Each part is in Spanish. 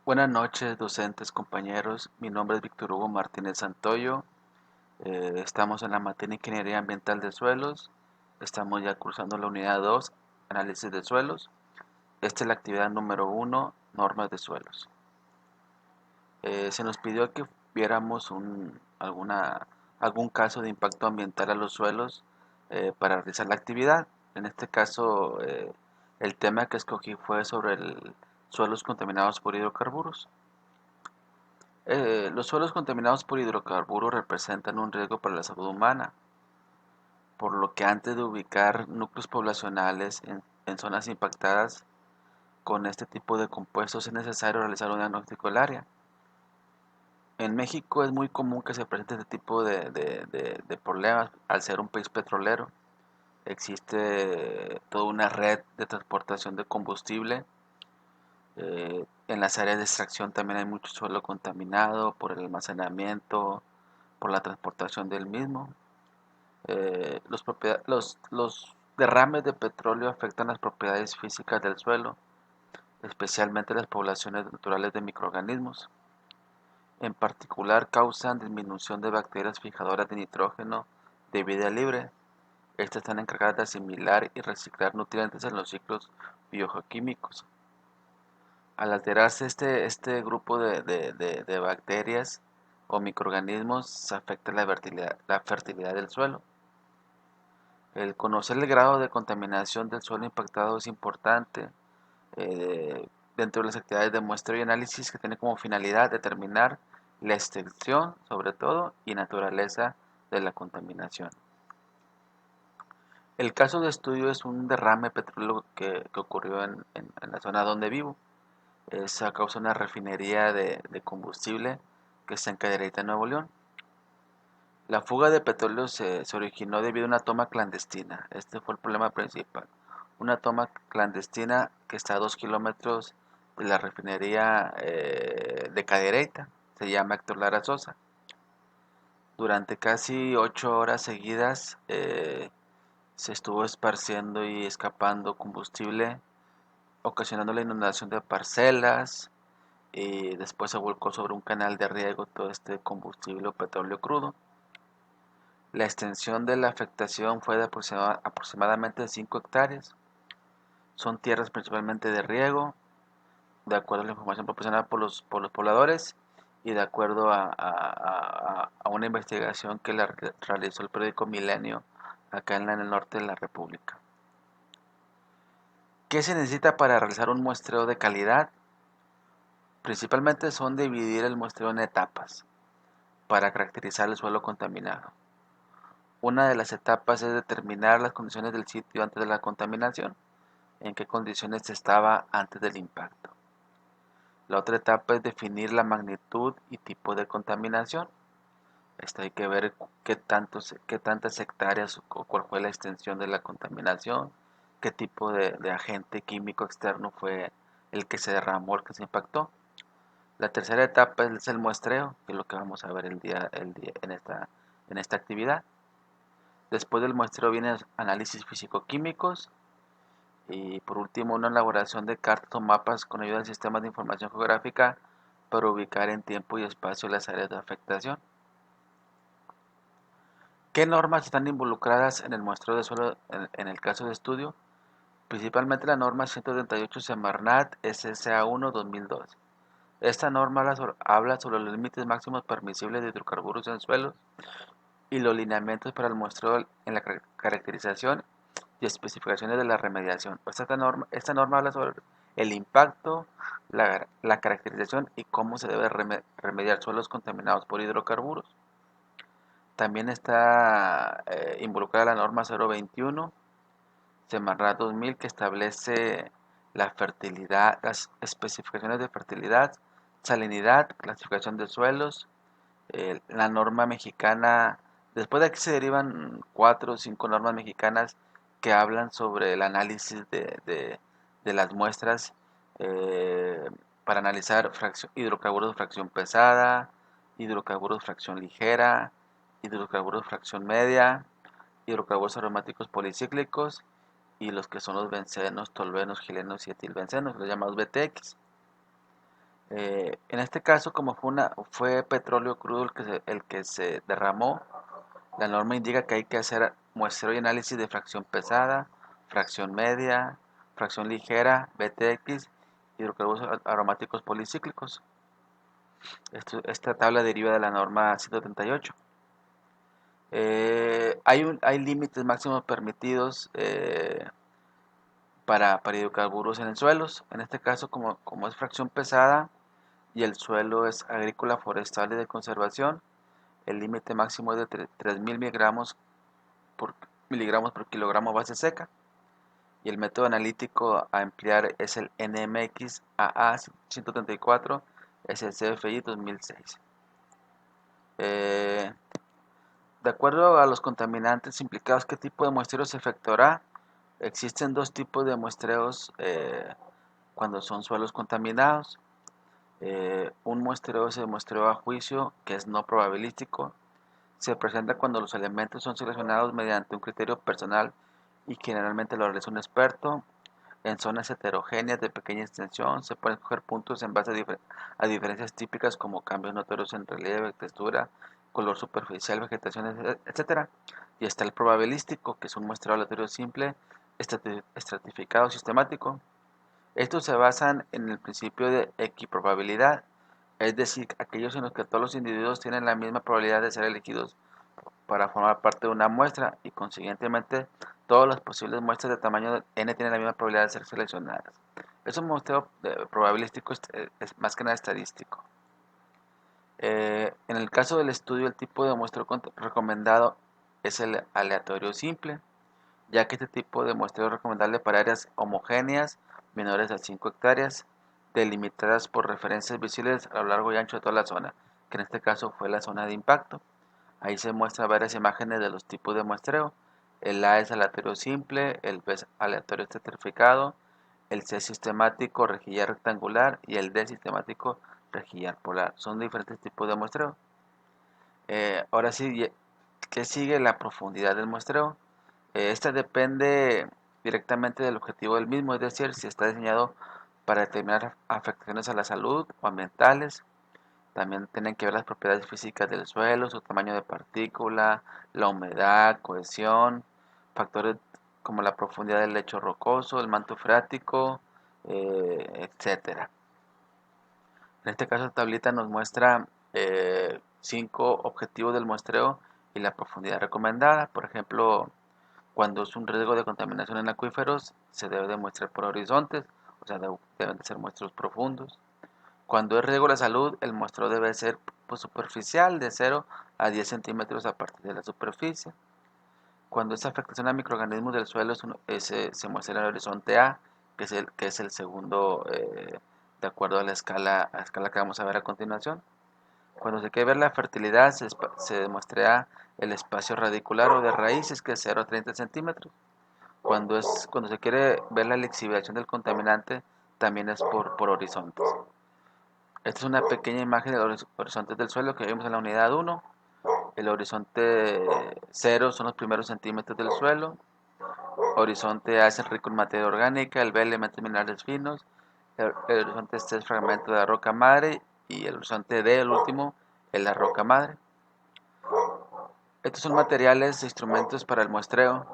Buenas noches, docentes, compañeros. Mi nombre es Víctor Hugo Martínez Santoyo. Estamos en la materia Ingeniería Ambiental de Suelos. Estamos ya cursando la unidad 2, Análisis de Suelos. Esta es la actividad número 1, Normas de Suelos. Se nos pidió que viéramos algún caso de impacto ambiental a los suelos para realizar la actividad. En este caso, el tema que escogí fue sobre suelos contaminados por hidrocarburos. Los suelos contaminados por hidrocarburos representan un riesgo para la salud humana, por lo que antes de ubicar núcleos poblacionales en zonas impactadas con este tipo de compuestos es necesario realizar un diagnóstico del área. En México es muy común que se presente este tipo de problemas al ser un país petrolero. Existe toda una red de transportación de combustible. En las áreas de extracción también hay mucho suelo contaminado por el almacenamiento, por la transportación del mismo. Los derrames de petróleo afectan las propiedades físicas del suelo, especialmente las poblaciones naturales de microorganismos. En particular, causan disminución de bacterias fijadoras de nitrógeno de vida libre. Estas están encargadas de asimilar y reciclar nutrientes en los ciclos biogeoquímicos. Al alterarse este grupo de bacterias o microorganismos, se afecta la fertilidad del suelo. El conocer el grado de contaminación del suelo impactado es importante dentro de las actividades de muestreo y análisis que tiene como finalidad determinar la extensión, sobre todo, y naturaleza de la contaminación. El caso de estudio es un derrame petrolero que ocurrió en la zona donde vivo. Es a causa de una refinería de combustible que está en Cadereyta, Nuevo León. La fuga de petróleo se originó debido a una toma clandestina. Este fue el problema principal. Una toma clandestina que está a 2 kilómetros de la refinería de Cadereyta. Se llama Héctor Lara Sosa. Durante casi 8 horas seguidas se estuvo esparciendo y escapando combustible, ocasionando la inundación de parcelas, y después se volcó sobre un canal de riego todo este combustible o petróleo crudo. La extensión de la afectación fue de aproximadamente 5 hectáreas. Son tierras principalmente de riego, de acuerdo a la información proporcionada por los pobladores y de acuerdo a una investigación que realizó el periódico Milenio acá en el norte de la República. ¿Qué se necesita para realizar un muestreo de calidad? Principalmente son dividir el muestreo en etapas para caracterizar el suelo contaminado. Una de las etapas es determinar las condiciones del sitio antes de la contaminación, en qué condiciones estaba antes del impacto. La otra etapa es definir la magnitud y tipo de contaminación. Hay que ver qué tantas hectáreas o cuál fue la extensión de la contaminación, qué tipo de agente químico externo fue el que se derramó, el que se impactó. La tercera etapa es el muestreo, que es lo que vamos a ver en esta actividad. Después del muestreo vienen análisis físico-químicos y por último una elaboración de cartas o mapas con ayuda de sistemas de información geográfica para ubicar en tiempo y espacio las áreas de afectación. ¿Qué normas están involucradas en el muestreo de suelo en el caso de estudio? Principalmente la norma 138 Semarnat SSA1 2002. Esta norma habla sobre los límites máximos permisibles de hidrocarburos en suelos y los lineamientos para el muestreo en la caracterización y especificaciones de la remediación. Esta norma habla sobre el impacto, la caracterización y cómo se debe remediar suelos contaminados por hidrocarburos. También está involucrada la norma 021 Semarnat 2000 que establece la fertilidad, las especificaciones de fertilidad, salinidad, clasificación de suelos, la norma mexicana. Después de aquí se derivan 4 o 5 normas mexicanas que hablan sobre el análisis de las muestras eh, para analizar hidrocarburos de fracción pesada, hidrocarburos de fracción ligera, hidrocarburos de fracción media, hidrocarburos aromáticos policíclicos y los que son los bencenos, toluenos, gilenos y etilbencenos, los llamados BTX. En este caso, como fue petróleo crudo el que se derramó, la norma indica que hay que hacer muestreo y análisis de fracción pesada, fracción media, fracción ligera, BTX, hidrocarburos aromáticos policíclicos. Esta tabla deriva de la norma 138. Hay límites máximos permitidos para hidrocarburos en suelos. En este caso, como es fracción pesada y el suelo es agrícola, forestal y de conservación, el límite máximo es de 3.000 miligramos por kilogramo base seca. Y el método analítico a emplear es el NMX AA 134 SCFI 2006. Eh, de acuerdo a los contaminantes implicados, ¿qué tipo de muestreo se efectuará? Existen dos tipos de muestreos cuando son suelos contaminados. Un muestreo es el muestreo a juicio, que es no probabilístico. Se presenta cuando los elementos son seleccionados mediante un criterio personal y generalmente lo realiza un experto. En zonas heterogéneas de pequeña extensión se pueden escoger puntos en base a diferencias típicas como cambios notorios en relieve, textura, color superficial, vegetación, etc. Y está el probabilístico, que es un muestreo aleatorio simple, estratificado, sistemático. Estos se basan en el principio de equiprobabilidad, es decir, aquellos en los que todos los individuos tienen la misma probabilidad de ser elegidos para formar parte de una muestra y consiguientemente todas las posibles muestras de tamaño n tienen la misma probabilidad de ser seleccionadas. Es un muestreo probabilístico, es más que nada estadístico. En el caso del estudio, el tipo de muestreo recomendado es el aleatorio simple, ya que este tipo de muestreo es recomendable para áreas homogéneas menores a 5 hectáreas, delimitadas por referencias visibles a lo largo y ancho de toda la zona, que en este caso fue la zona de impacto. Ahí se muestran varias imágenes de los tipos de muestreo. El A es aleatorio simple, el B es aleatorio estratificado, el C sistemático rejillar rectangular y el D sistemático rejillar polar. Son diferentes tipos de muestreo. Ahora sí, ¿qué sigue? La profundidad del muestreo. Esta depende directamente del objetivo del mismo, es decir, si está diseñado para determinar afectaciones a la salud o ambientales. También tienen que ver las propiedades físicas del suelo, su tamaño de partícula, la humedad, cohesión, factores como la profundidad del lecho rocoso, el manto freático, etcétera. En este caso, la tablita nos muestra 5 objetivos del muestreo y la profundidad recomendada. Por ejemplo, cuando es un riesgo de contaminación en acuíferos, se debe de muestrear por horizontes, o sea, deben de ser muestreos profundos. Cuando es riesgo a la salud, el muestreo debe ser pues, superficial, de 0 a 10 centímetros a partir de la superficie. Cuando es afectación a microorganismos del suelo, se muestra en el horizonte A, que es el segundo, de acuerdo a la escala que vamos a ver a continuación. Cuando se quiere ver la fertilidad, se muestra el espacio radicular o de raíces, que es 0 a 30 centímetros. Cuando se quiere ver la lixiviación del contaminante, también es por horizontes. Esta es una pequeña imagen de los horizontes del suelo que vimos en la unidad 1. El horizonte 0 son los primeros centímetros del suelo. Horizonte A es el rico en materia orgánica, el B elementos minerales finos. El horizonte C es fragmento de la roca madre. Y el horizonte D, el último, es la roca madre. Estos son materiales e instrumentos para el muestreo.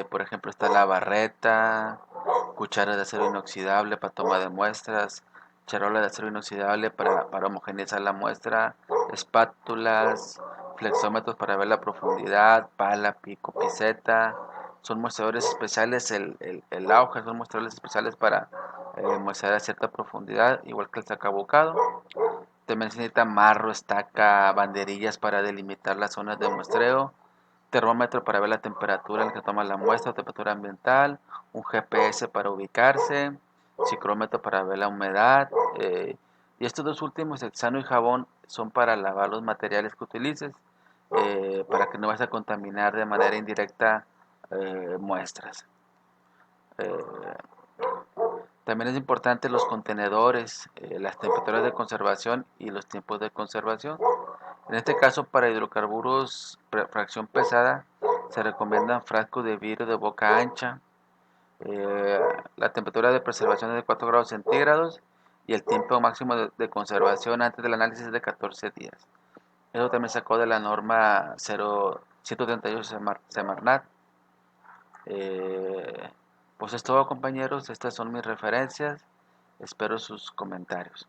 Por ejemplo, está la barreta, cuchara de acero inoxidable para toma de muestras, charola de acero inoxidable para homogeneizar la muestra, espátulas, flexómetros para ver la profundidad, pala, pico, piseta. Son muestradores especiales, el auge son muestradores especiales para muestrear a cierta profundidad, igual que el sacabucado. También se necesita marro, estaca, banderillas para delimitar las zonas de muestreo, termómetro para ver la temperatura en la que toma la muestra, temperatura ambiental, un GPS para ubicarse, ciclómetro para ver la humedad. Y estos dos últimos, hexano y jabón, son para lavar los materiales que utilices, para que no vas a contaminar de manera indirecta muestras. Eh, También es importante los contenedores, las temperaturas de conservación y los tiempos de conservación. En este caso, para hidrocarburos fracción pesada, se recomiendan frascos de vidrio de boca ancha. La temperatura de preservación es de 4 grados centígrados y el tiempo máximo de conservación antes del análisis es de 14 días. Eso también sacó de la norma 138 Semarnat. Pues es todo, compañeros. Estas son mis referencias. Espero sus comentarios.